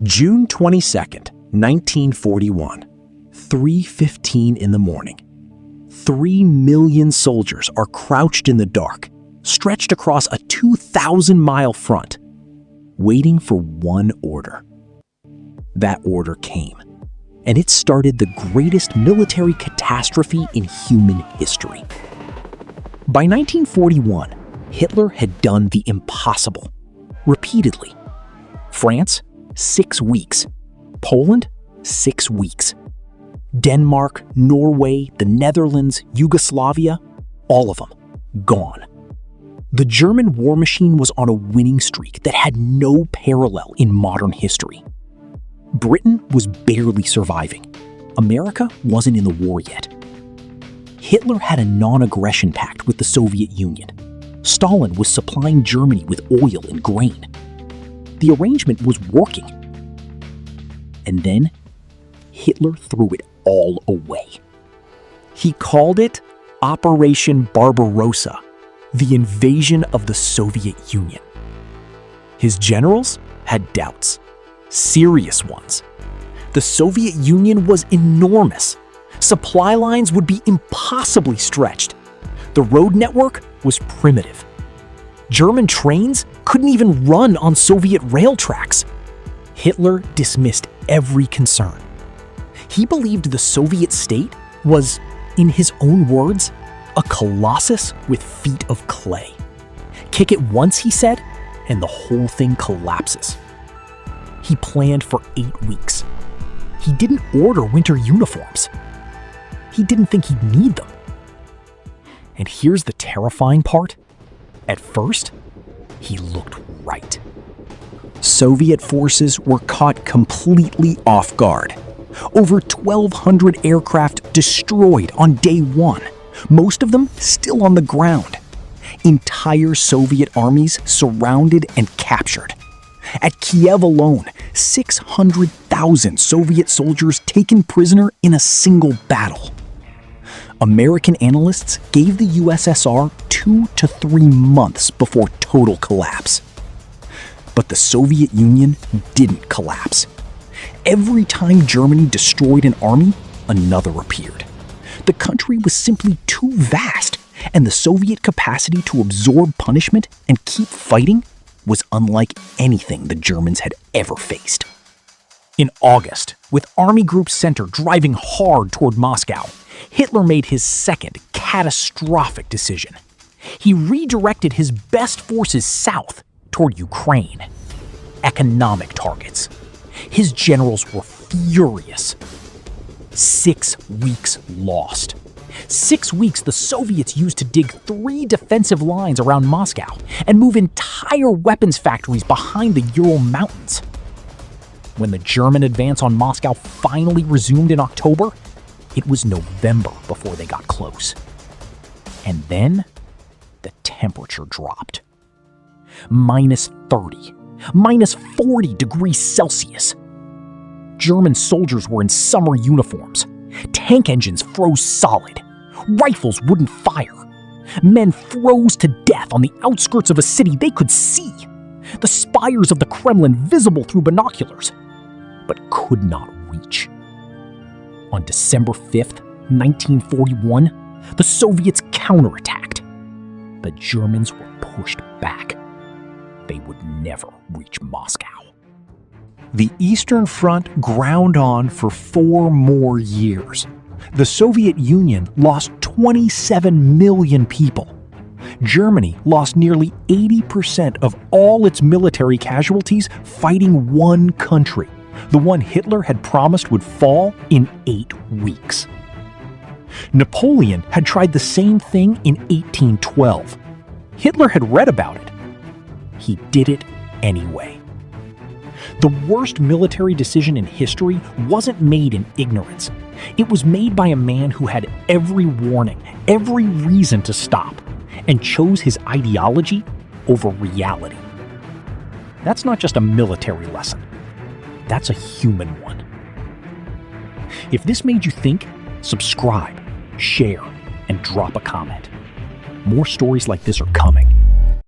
June 22nd, 1941, 3:15 in the morning. 3 million soldiers are crouched in the dark, stretched across a 2,000-mile front, waiting for one order. That order came, and it started the greatest military catastrophe in human history. By 1941, Hitler had done the impossible, repeatedly. France, 6 weeks. Poland, 6 weeks. Denmark, Norway, the Netherlands, Yugoslavia, all of them gone. The German war machine was on a winning streak that had no parallel in modern history. Britain was barely surviving. America wasn't in the war yet. Hitler had a non-aggression pact with the Soviet Union. Stalin was supplying Germany with oil and grain. The arrangement was working. And then Hitler threw it all away. He called it Operation Barbarossa, the invasion of the Soviet Union. His generals had doubts, serious ones. The Soviet Union was enormous. Supply lines would be impossibly stretched. The road network was primitive. German trains couldn't even run on Soviet rail tracks. Hitler dismissed every concern. He believed the Soviet state was, in his own words, a colossus with feet of clay. Kick it once, he said, and the whole thing collapses. He planned for 8 weeks. He didn't order winter uniforms. He didn't think he'd need them. And here's the terrifying part. At first, he looked right. Soviet forces were caught completely off guard. Over 1,200 aircraft destroyed on day one, most of them still on the ground. Entire Soviet armies surrounded and captured. At Kiev alone, 600,000 Soviet soldiers taken prisoner in a single battle. American analysts gave the USSR 2 to 3 months before total collapse. But the Soviet Union didn't collapse. Every time Germany destroyed an army, another appeared. The country was simply too vast, and the Soviet capacity to absorb punishment and keep fighting was unlike anything the Germans had ever faced. In August, with Army Group Center driving hard toward Moscow, Hitler made his second catastrophic decision. He redirected his best forces south toward Ukraine. Economic targets. His generals were furious. 6 weeks lost. 6 weeks the Soviets used to dig 3 defensive lines around Moscow and move entire weapons factories behind the Ural Mountains. When the German advance on Moscow finally resumed in October, it was November before they got close. And then the temperature dropped. -30, -40 degrees Celsius. German soldiers were in summer uniforms. Tank engines froze solid. Rifles wouldn't fire. Men froze to death on the outskirts of a city they could see. The spires of the Kremlin visible through binoculars, but could not reach. On December 5th, 1941, the Soviets counterattacked. The Germans were pushed back. They would never reach Moscow. The Eastern Front ground on for 4 more years. The Soviet Union lost 27 million people. Germany lost nearly 80% of all its military casualties fighting one country, the one Hitler had promised would fall in 8 weeks. Napoleon had tried the same thing in 1812. Hitler had read about it. He did it anyway. The worst military decision in history wasn't made in ignorance. It was made by a man who had every warning, every reason to stop, and chose his ideology over reality. That's not just a military lesson. That's a human one. If this made you think, subscribe, share, and drop a comment. More stories like this are coming.